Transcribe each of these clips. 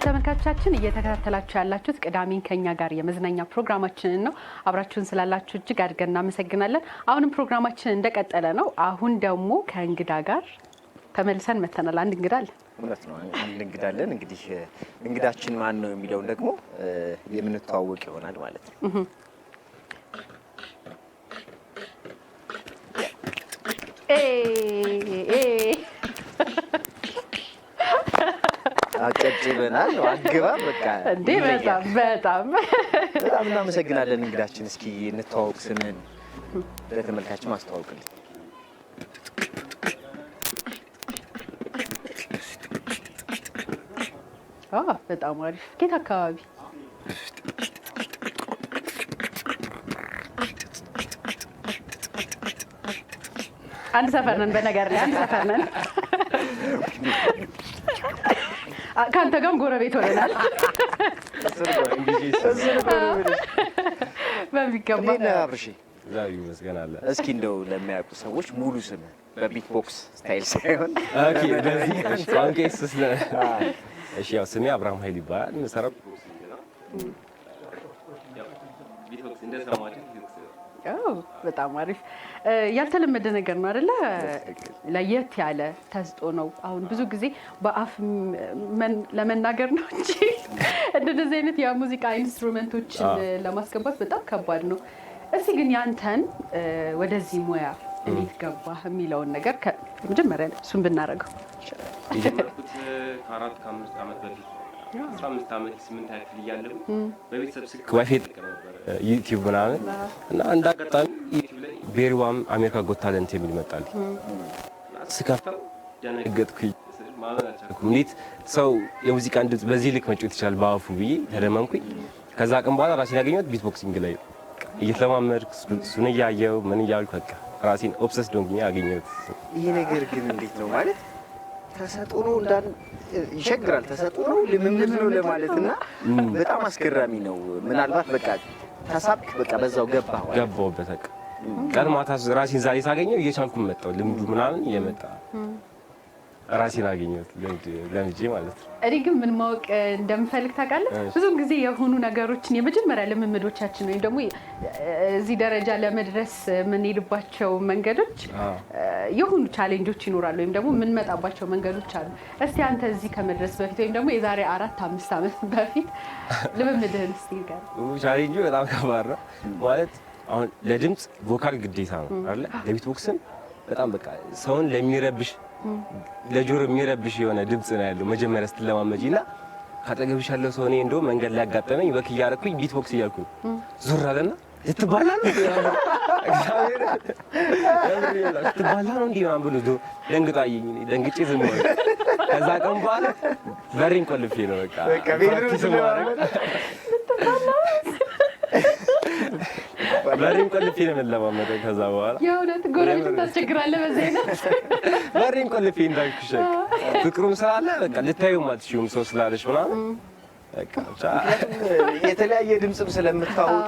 ተመልካቾቻችን እየተከታተላችሁ ያላችሁት ቅዳሜን ከኛ ጋር የመዝናኛ ፕሮግራማችንን ነው። አብራችሁን ስላላችሁ እጅግ አድርገን እናመሰግናለን። አሁንም ፕሮግራማችን እንደቀጠለ ነው። አሁን ደግሞ ከእንግዳ ጋር ተመልሰን መተናል። አንድ እንግዳ አለ። እውነት ነው፣ አንድ እንግዳ አለን። እንግዲህ እንግዳችን ማን ነው የሚለውን ደግሞ የምንተዋወቅ ይሆናል ማለት ነው። አጨብጭበናል። አግባ በቃ እንዴ! በጣም እናመሰግናለን እንግዳችን። እስኪ እንተዋወቅ፣ ስምን ለተመልካች ማስተዋወቅልኝ። በጣም አሪፍ። ከየት አካባቢ? አንድ ሰፈር ነን። በነገር ላይ አንድ ሰፈር ነን። ከአንተ ጋርም ጎረቤት ሆነናል። በሚገባ አብርሽ ዛሬ ይመስገናል። እስኪ እንደው ለሚያውቁ ሰዎች ሙሉ ስም በቢትቦክስ ስታይል ሳይሆን ኦኬ፣ በዚህ ቋንቋስ እሺ፣ ያው ስሜ አብርሃም ኃይል ይባላል። መሰረት ቢትቦክስ እንደሰማችሁ በጣም አሪፍ። ያልተለመደ ነገር ነው አይደለ? ለየት ያለ ተስጦ ነው። አሁን ብዙ ጊዜ በአፍ ለመናገር ነው እንጂ እንደዚህ አይነት የሙዚቃ ኢንስትሩመንቶችን ለማስገባት በጣም ከባድ ነው። እስቲ ግን ያንተን ወደዚህ ሙያ እንዴት ገባህ የሚለውን ነገር ከመጀመሪያ እሱን ብናደርገው። የጀመርኩት ከ4 ከ5 ዓመት በፊት 15 ዓመት 8 ያክል እያለሁ በቤተሰብ ስልክ ዋይፋይ ነበር ዩቲዩብ ምናምን እና አንድ አጋጣሚ ዩቲዩብ ላይ ቤሪዋም አሜሪካ ጎት ታለንት የሚል መጣልኝ። ስከፍተው ደነገጥኩኝ። ማመን አልቻልኩም። እንዴት ሰው የሙዚቃን ድምፅ በዚህ ልክ መጫወት ይችላል በአፉ ብዬ ተደመምኩኝ። ከዛ ቀን በኋላ ራሴን ያገኘሁት ቢትቦክሲንግ ላይ እየተለማመድኩ እሱን እያየሁ ምን እያልኩ በቃ ራሴን ኦብሰስድ ሆንኩኝ ያገኘሁት። ይሄ ነገር ግን እንዴት ነው ማለት ተሰጥኦ ነው እንዳል ይቸግራል። ተሰጥኦ ነው ልምምድ ነው ለማለትና በጣም አስገራሚ ነው። ምናልባት በቃ ተሳብክ በቃ በዛው ገባሁበት። በቃ ቀን ማታ ራሴን ዛሬ ሳገኘው እየቻልኩ መጣሁ። ልምዱ ምናምን እየመጣ ራሴን አገኘሁት ለምጄ ማለት ነው። እኔ ግን ምን ማወቅ እንደምፈልግ ታውቃለህ? ብዙም ጊዜ የሆኑ ነገሮችን የመጀመሪያ ልምምዶቻችን ወይም ደግሞ እዚህ ደረጃ ለመድረስ የምንሄድባቸው መንገዶች የሆኑ ቻሌንጆች ይኖራሉ፣ ወይም ደግሞ የምንመጣባቸው መንገዶች አሉ። እስቲ አንተ እዚህ ከመድረስ በፊት ወይም ደግሞ የዛሬ 4-5 ዓመት በፊት ልምምድህን እስቲ ንገር። ቻሌንጁ በጣም ከባድ ነው ማለት አሁን ለድምፅ ቮካል ግዴታ ነው አይደል? ለቢትቦክስም በጣም በቃ ሰውን ለሚረብሽ ለጆሮ የሚረብሽ የሆነ ድምጽ ነው ያለው መጀመሪያ ስትለማመጂና ካጠገብሽ ያለው ሰው እኔ እንደው መንገድ ላይ ያጋጠመኝ ወክ እያደረኩኝ ቢትቦክስ እያልኩኝ ዙር አለና ልትባላ ነው እግዚአብሔር ልትባላ ነው እንዴ ማን ብሎ ደንግጣየኝ። ደንግጬ ዝም ብሎ ከዛ ቀን በኋላ በሬን ቆልፌ ነው በቃ ፕራክቲስ ማድረግ በሬን ቆልፌ ነው የምንለማመደው። ከዛ በኋላ የእውነት ጎረቤትን ታስቸግራለህ በዚህ አይነት በሬን ቆልፌ እንዳልኩሽ ፍቅሩም ስላለ በቃ ልታዩም አትችይውም ሰው ስላለሽ ምናምን በቃ ብቻ የተለያየ ድምጽም ስለምታወጡ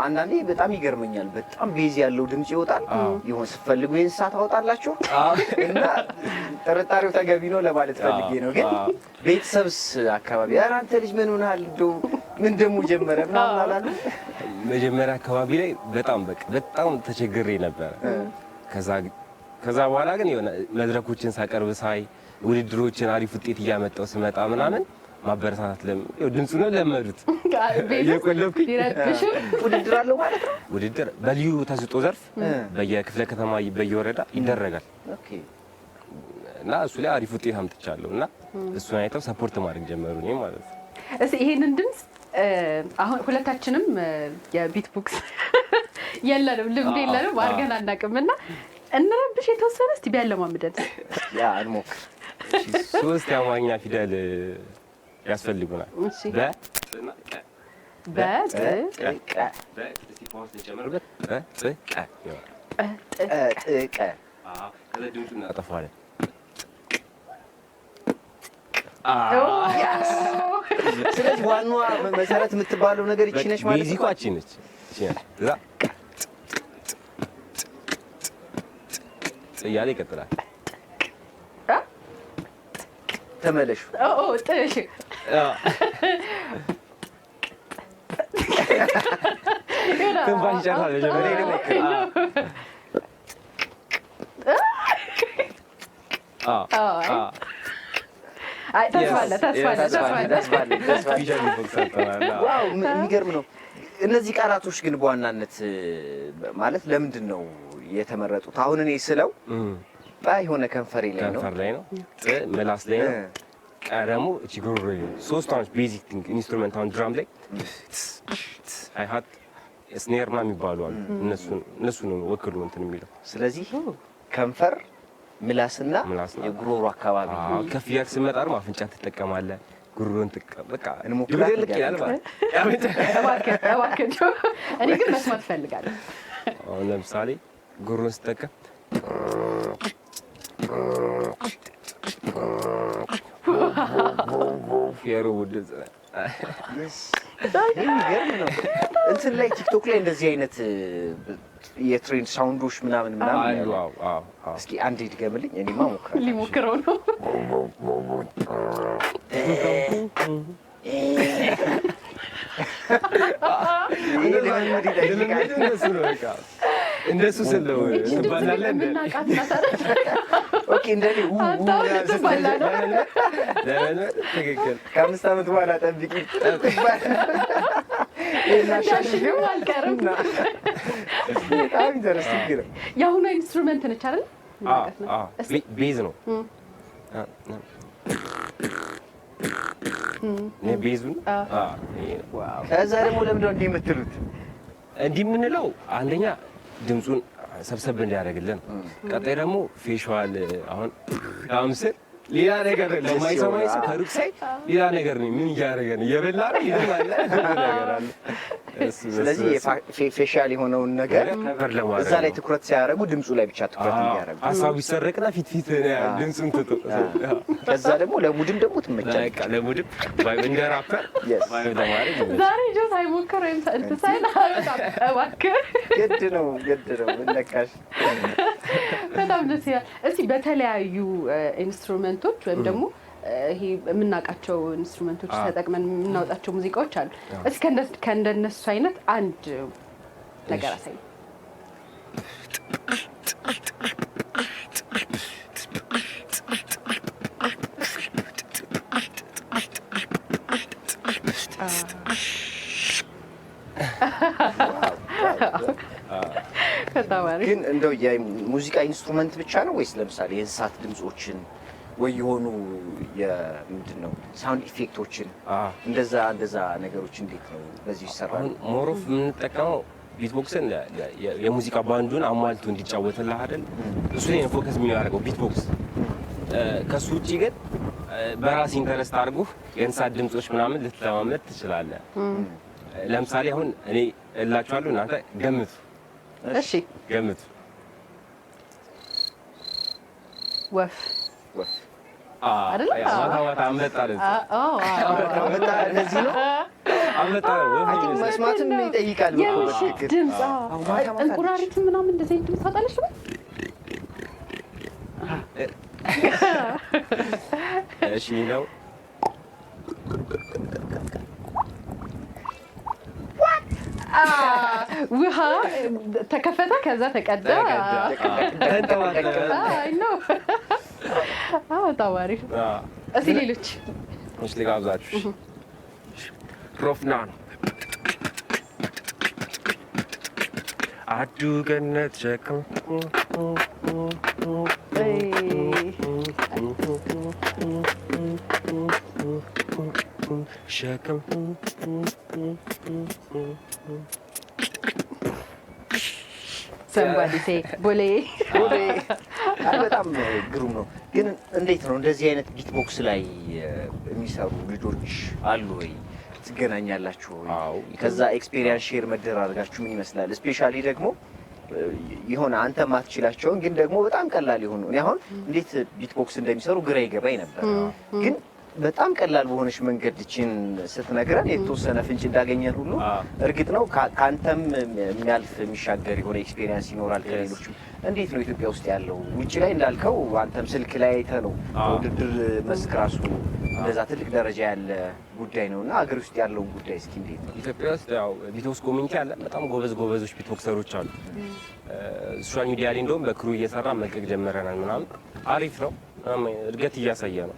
አንዳንዴ በጣም ይገርመኛል። በጣም ቤዝ ያለው ድምጽ ይወጣል። ይሁን ስትፈልጉ የእንስሳት ታወጣላችሁ እና ጥርጣሬው ተገቢ ነው ለማለት ፈልጌ ነው። ግን ቤተሰብስ አካባቢ ኧረ አንተ ልጅ ምን ሆነሃል እንደው ምን ደግሞ ጀመረ ምናምን አላሉ? መጀመሪያ አካባቢ ላይ በጣም ተቸግሬ ነበር። ከዛ በኋላ ግን የሆነ መድረኮችን ሳቀርብ ሳይ ውድድሮችን አሪፍ ውጤት እያመጣው ስመጣ ምናምን ማበረታታት ድምፁን ለመዱት የቆለፍኩኝ ውድድር አለው ማለት ነው። ውድድር በልዩ ተሰጥኦ ዘርፍ በየክፍለ ከተማ በየወረዳ ይደረጋል እና እሱ ላይ አሪፍ ውጤት አምጥቻለሁ እና እሱን አይተው ሰፖርት ማድረግ ጀመሩ እኔ ማለት ነው። እስኪ ይሄንን ድምፅ አሁን ሁለታችንም የቢትቦክስ የለንም ልምድ የለንም አድርገን አናውቅምና እንረብሽ የተወሰነ እስቲ ቢያለማምደን ያ እንሞክር። 3 የአማርኛ ፊደል ያስፈልጉናል። ስለዚህ ዋናዋ መሰረት የምትባለው ነገር ይቺ ነች ማለት ነው። ቤዚኳችን ነች። እያለ ይቀጥላል። ተመለሹ። ጥሽ ትንፋሽ ይጨርሳል መጀመሪያ። የሚገርም ነው። እነዚህ ቃላቶች ግን በዋናነት ማለት ለምንድን ነው የተመረጡት? አሁን እኔ ስለው የሆነ ከንፈሬ ላይ ነው፣ ከንፈር ላይ ነው፣ ምላስ ላይ ነው፣ ቀረሙ እቺ ጉሮሮ ነው። ሶስቱ አሁን ቤዚክ ኢንስትሩመንት አሁን ድራም ላይ ሃይሃት ስኔር ምናምን የሚባሉ አሉ። እነሱን ወክሉ እንትን የሚለው ስለዚህ ከንፈር ምላስና የጉሮሮ አካባቢ ከፍ እያልክ ስትመጣ ደግሞ አፍንጫ ትጠቀማለህ። ጉሮሮን በቃ እንሞክራለን ይላል ማለት እባክህ እኔ ግን መስማት እፈልጋለሁ። አሁን ለምሳሌ ጉሮሮን ስትጠቀም የሚገርም ነው። እንትን ላይ ቲክቶክ ላይ እንደዚህ አይነት የትሬንድ ሳውንዶች ምናምን አሉ። እስኪ አንዴ ድገምልኝ። እኔማ ሞክራለሁ። ሊሞክረው ነው። እንደሱ ስለው ትባላለህ። ከ5 ዓመት በኋላ ጠብቂ አልቀርም። በጣም ኢንተረስቲንግ ነው። የአሁኑ ኢንስትሩመንት ነች አይደል? ቤዝ ነው። ቤዙን ከዛ ደግሞ ለምንድነው እንዲህ የምትሉት? እንዲህ የምንለው አንደኛ ድምፁን ሰብሰብ እንዲያደርግልን፣ ቀጣይ ደግሞ ፌሻል አሁን ምስል ሌላ ነገር ለማይሰማኝ ሰው ከሩቅ ሳይ ሌላ ነገር ነው። ምን እያደረገ ነው? እየበላ ነው ይደማል ነገር አለ። ስለዚህ ፌሻል የሆነውን ነገር እዛ ላይ ትኩረት ሲያደርጉ ድምፁ ላይ ብቻ ትኩረት እንዲያደርጉ ሀሳቡ ይሰረቅና ፊት ድምፁን ትቶ ከዛ ደግሞ ለሙድም ደግሞ ትመቻለች። ለሙድም እንደ ራፐር ለማድረግ ዛሬ ጆስ አይሞክር ወይም እንትን ሳይል እባክህ ግድ ነው እንደካሽ በጣም ደስ ይላል። እስቲ በተለያዩ ኢንስትሩመንቶች ወይም ደግሞ ይሄ የምናውቃቸው ኢንስትሩመንቶች ተጠቅመን የምናወጣቸው ሙዚቃዎች አሉ። እስኪ ከእንደነሱ አይነት አንድ ነገር አሳይ። ግን እንደው የሙዚቃ ኢንስትሩመንት ብቻ ነው ወይስ ለምሳሌ የእንስሳት ድምጾችን ወይ የሆኑ ምንድን ነው ሳውንድ ኢፌክቶችን እንደዛ ነገሮች እንዴት ነው በዚህ ይሰራል? ሞሮፍ የምንጠቀመው ቢትቦክስን የሙዚቃ ባንዱን አሟልቶ እንዲጫወትልህ አይደል? እሱ ላይ ነው ፎከስ የሚያደርገው ቢትቦክስ። ከሱ ውጪ ግን በራስ ኢንተረስት አድርጎ የእንስሳት ድምጾች ምናምን ልትለማመድ ትችላለህ። ለምሳሌ አሁን እኔ እላችኋለሁ፣ እናንተ ገምቱ። እሺ ገምቱ። ወፍ አይደል? ማታ አንበጣ አይደል? አንበጣ እንደዚህ ነው። አንበጣ ነው። መስማትም ይጠይቃል። የምሽት ድምፅ እንቁራሪት ምናምን እንደዚህ ድምፅ ታጣለሽ ነው። እሺ ነው ውሃ ተከፈተ፣ ከዛ ተቀዳ። አይ ነው። በጣም አሪፍ። እስኪ ሌሎች ልጋብዛችሁ። ሮፍናን አዱ ገነት ሸክም ሸክም ሰንባዲሴ ቦሌ በጣም ግሩም ነው። ግን እንዴት ነው እንደዚህ አይነት ቢትቦክስ ላይ የሚሰሩ ልጆች አሉ ወይ? ትገናኛላችሁ ወይ? ከዛ ኤክስፔሪየንስ ሼር መደራረጋችሁ ምን ይመስላል? ስፔሻሊ ደግሞ የሆነ አንተ ማትችላቸውን ግን ደግሞ በጣም ቀላል የሆኑ እኔ አሁን እንዴት ቢትቦክስ እንደሚሰሩ ግራ ይገባኝ ነበር። ግን በጣም ቀላል በሆነች መንገድ እቺን ስትነግረን የተወሰነ ፍንጭ እንዳገኘን ሁሉ እርግጥ ነው ከአንተም የሚያልፍ የሚሻገር የሆነ ኤክስፔሪየንስ ይኖራል ከሌሎችም። እንዴት ነው ኢትዮጵያ ውስጥ ያለው? ውጭ ላይ እንዳልከው አንተም ስልክ ላይ አይተህ ነው ውድድር መስክ ራሱ እንደዛ ትልቅ ደረጃ ያለ ጉዳይ ነውና ሀገር ውስጥ ያለውን ጉዳይ እስኪ እንዴት ነው? ኢትዮጵያ ውስጥ ያው ቢትቦክስ ኮሚኒቲ አለ። በጣም ጎበዞች ቢትቦክሰሮች አሉ። ሶሻል ሚዲያ ላይ እንደውም በክሩ እየሰራ መልቀቅ ጀመረናል ምናምን። አሪፍ ነው፣ እድገት እያሳየ ነው።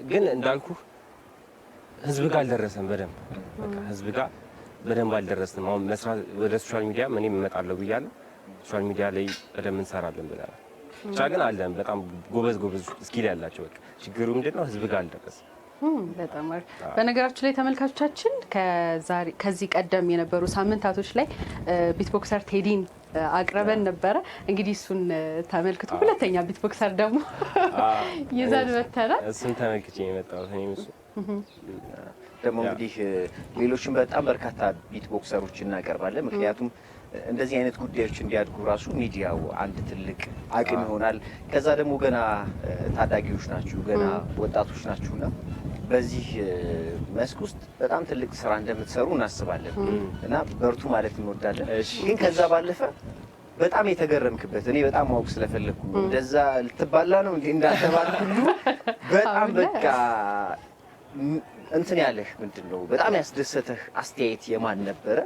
ግን እንዳልኩ ህዝብ ጋር አልደረሰም በደንብ በቃ ህዝብ ጋር በደንብ አልደረስንም። አሁን መስራት ወደ ሶሻል ሚዲያ እኔም እመጣለሁ ብያለሁ። ሶሻል ሚዲያ ላይ በደንብ እንሰራለን ብለናል። ብቻ ግን አለን በጣም ጎበዝ ስኪል ያላቸው። በቃ ችግሩ ምንድነው ህዝብ ጋር አልደረሰም። በጣም አሪፍ። በነገራችን ላይ ተመልካቾቻችን ከዚህ ቀደም የነበሩ ሳምንታቶች ላይ ቢትቦክሰር ቴዲን አቅርበን ነበረ። እንግዲህ እሱን ተመልክቶ ሁለተኛ ቢትቦክሰር ደግሞ ይዘን መተናል። እሱን ተመልክቼ የመጣሁት እኔም እሱ ደግሞ እንግዲህ ሌሎችም በጣም በርካታ ቢትቦክሰሮች እናቀርባለን። ምክንያቱም እንደዚህ አይነት ጉዳዮች እንዲያድጉ ራሱ ሚዲያው አንድ ትልቅ አቅም ይሆናል። ከዛ ደግሞ ገና ታዳጊዎች ናችሁ፣ ገና ወጣቶች ናችሁና በዚህ መስክ ውስጥ በጣም ትልቅ ስራ እንደምትሰሩ እናስባለን እና በርቱ ማለት እንወዳለን። ግን ከዛ ባለፈ በጣም የተገረምክበት እኔ በጣም ማወቅ ስለፈለኩ እንደዛ ልትባላ ነው እንዴ እንዳልተባል ሁሉ በጣም በቃ እንትን ያለህ ምንድነው በጣም ያስደሰተህ አስተያየት የማን ነበረ?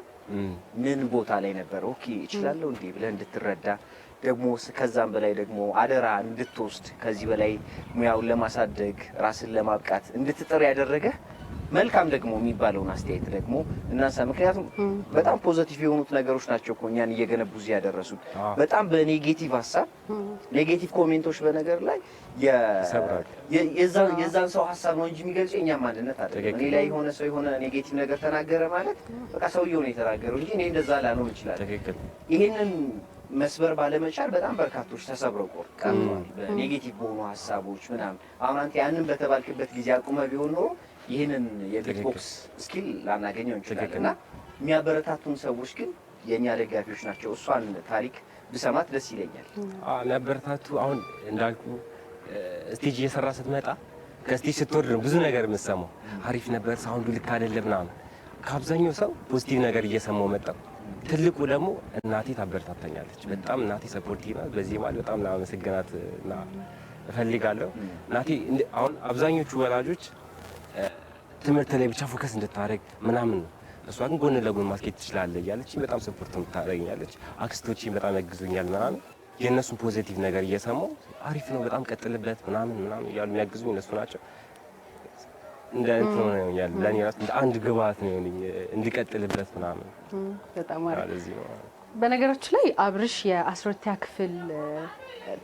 ምን ቦታ ላይ ነበረ? ኦኬ እችላለሁ እንዴ ብለህ እንድትረዳ ደግሞ ከዛም በላይ ደግሞ አደራ እንድትወስድ ከዚህ በላይ ሙያውን ለማሳደግ ራስን ለማብቃት እንድትጥር ያደረገ መልካም ደግሞ የሚባለውን አስተያየት ደግሞ እናንሳ። ምክንያቱም በጣም ፖዚቲቭ የሆኑት ነገሮች ናቸው እኮ እኛን እየገነቡ እዚህ ያደረሱት። በጣም በኔጌቲቭ ሀሳብ ኔጌቲቭ ኮሜንቶች በነገር ላይ የዛን ሰው ሀሳብ ነው እንጂ የሚገልጹ የኛ ማንነት አይደለም። እኔ ላይ የሆነ ሰው የሆነ ኔጌቲቭ ነገር ተናገረ ማለት በቃ ሰውየው ነው የተናገረው እንጂ እኔ እንደዛ ላልሆን ይችላል። ይሄንን መስበር ባለመቻል በጣም በርካቶች ተሰብረው ቀርተዋል በኔጌቲቭ በሆኑ ሀሳቦች ምናምን። አሁን አንተ ያንን በተባልክበት ጊዜ አቁመ ቢሆን ኖሮ ይህንን የቢትቦክስ ስኪል ላናገኘው እንችላለን። እና የሚያበረታቱን ሰዎች ግን የእኛ ደጋፊዎች ናቸው። እሷን ታሪክ ብሰማት ደስ ይለኛል። የሚያበረታቱ አሁን እንዳልኩ ስቴጅ እየሰራ ስትመጣ ከስቴጅ ስትወርድ ነው ብዙ ነገር የምትሰማው። አሪፍ ነበር፣ ሳውንዱ ልክ አይደለም ምናምን። ከአብዛኛው ሰው ፖዚቲቭ ነገር እየሰማው መጣው። ትልቁ ደግሞ እናቴ ታበረታታኛለች በጣም። እናቴ ሰፖርቲቭ ናት። በዚህ ማለት በጣም ለማመሰግናት እፈልጋለሁ። እናቴ አሁን አብዛኞቹ ወላጆች ትምህርት ላይ ብቻ ፎከስ እንድታደርግ ምናምን ነው። እሷ ግን ጎን ለጎን ማስኬድ ትችላለህ እያለች በጣም ሰፖርት ታደርገኛለች። አክስቶቼም በጣም ያግዙኛል ምናምን። የእነሱን ፖዚቲቭ ነገር እየሰማሁ አሪፍ ነው በጣም ቀጥልበት ምናምን እያሉ የሚያግዙኝ እነሱ ናቸው። እንደ እንትን ነው ያለ ለኔ ራስ እንደ አንድ ግብአት ነው እንድቀጥልበት ምናምን። በጣም አሪፍ። በነገራችን ላይ አብርሽ የ12ኛ ክፍል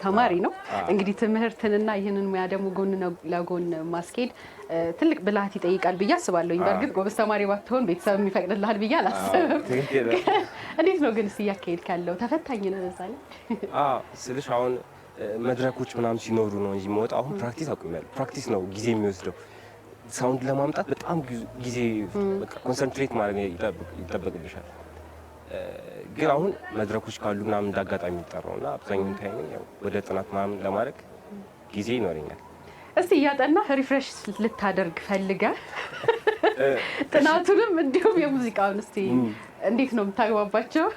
ተማሪ ነው። እንግዲህ ትምህርትንና ይህንን ሙያ ደግሞ ጎን ለጎን ማስኬድ ትልቅ ብልሃት ይጠይቃል ብዬ አስባለሁ። በእርግጥ ጎበዝ ተማሪ ባትሆን ቤተሰብ የሚፈቅድልሃል ብዬ አላስብም። እንዴት ነው ግን እያካሄድክ ያለው? ተፈታኝ ነው እዛ ላይ? ስልሽ አሁን መድረኮች ምናምን ሲኖሩ ነው እንጂ የምወጣው። አሁን ፕራክቲስ አቁሜያለሁ። ፕራክቲስ ነው ጊዜ የሚወስደው። ሳውንድ ለማምጣት በጣም ጊዜ ኮንሰንትሬት ማድረግ ይጠበቅብሻል። ግን አሁን መድረኮች ካሉ ምናምን እንዳጋጣሚ የሚጠራው እና አብዛኛውን ታይም ያው ወደ ጥናት ምናምን ለማድረግ ጊዜ ይኖረኛል። እስቲ እያጠናህ ሪፍሬሽ ልታደርግ ፈልገህ ጥናቱንም እንዲሁም የሙዚቃውን እስቲ እንዴት ነው የምታግባባቸው?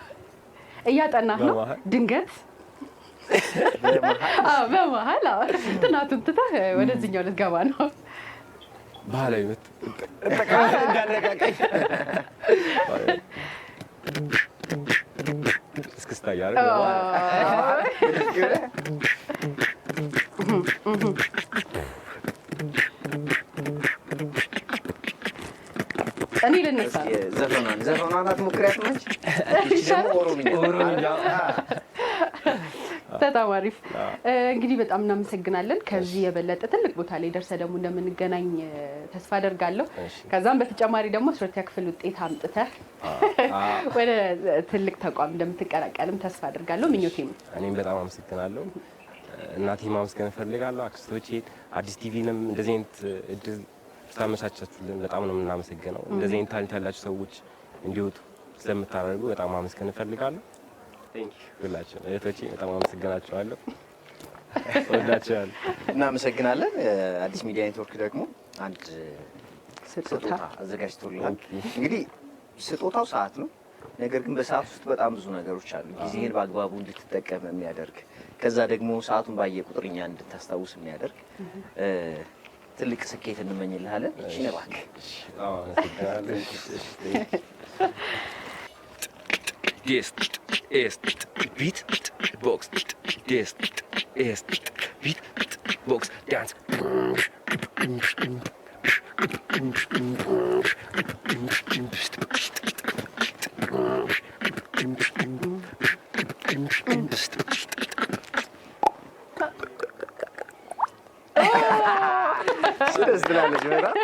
እያጠናህ ነው ድንገት በመሀል ጥናቱን ትተህ ወደዚህኛው ልትገባ ነው? ባህላዊ ምት እስክስታ እያደረገ እኔ ልነሳ ዘፈኗን አትሞክሪያት ነች። ኦሮምኛ በጣም አሪፍ። እንግዲህ በጣም እናመሰግናለን። ከዚህ የበለጠ ትልቅ ቦታ ላይ ደርሰህ ደግሞ እንደምንገናኝ ተስፋ አደርጋለሁ። ከዛም በተጨማሪ ደግሞ 12ኛ ክፍል ውጤት አምጥተህ ወደ ትልቅ ተቋም እንደምትቀላቀልም ተስፋ አደርጋለሁ። ምኞቴም ነው። እኔም በጣም አመሰግናለሁ። እናቴ ማመስገን እፈልጋለሁ። አክስቶቼ፣ አዲስ ቲቪንም እንደዚህ አይነት እድል ስላመቻቻችሁልን በጣም ነው የምናመሰግነው። እንደዚህ አይነት ታሪክ ያላችሁ ሰዎች እንዲወጡ ስለምታደርጉ በጣም ማመስገን እፈልጋለሁ። ሁላችሁ እህቶቼ በጣም አመሰግናችኋለሁ። ወዳችኋለሁ። እናመሰግናለን። አዲስ ሚዲያ ኔትወርክ ደግሞ አንድ ስጦታ አዘጋጅቶልናል። እንግዲህ ስጦታው ሰዓት ነው። ነገር ግን በሰዓት ውስጥ በጣም ብዙ ነገሮች አሉ። ጊዜህን በአግባቡ እንድትጠቀም የሚያደርግ ከዛ ደግሞ ሰዓቱን ባየ ቁጥር እኛ እንድታስታውስ የሚያደርግ ትልቅ ስኬት እንመኝልሃለን። እሺ እባክህ። ቢት ቦክስ ቢት ቦክስ ዳንስ ደስ ትላለች በጣም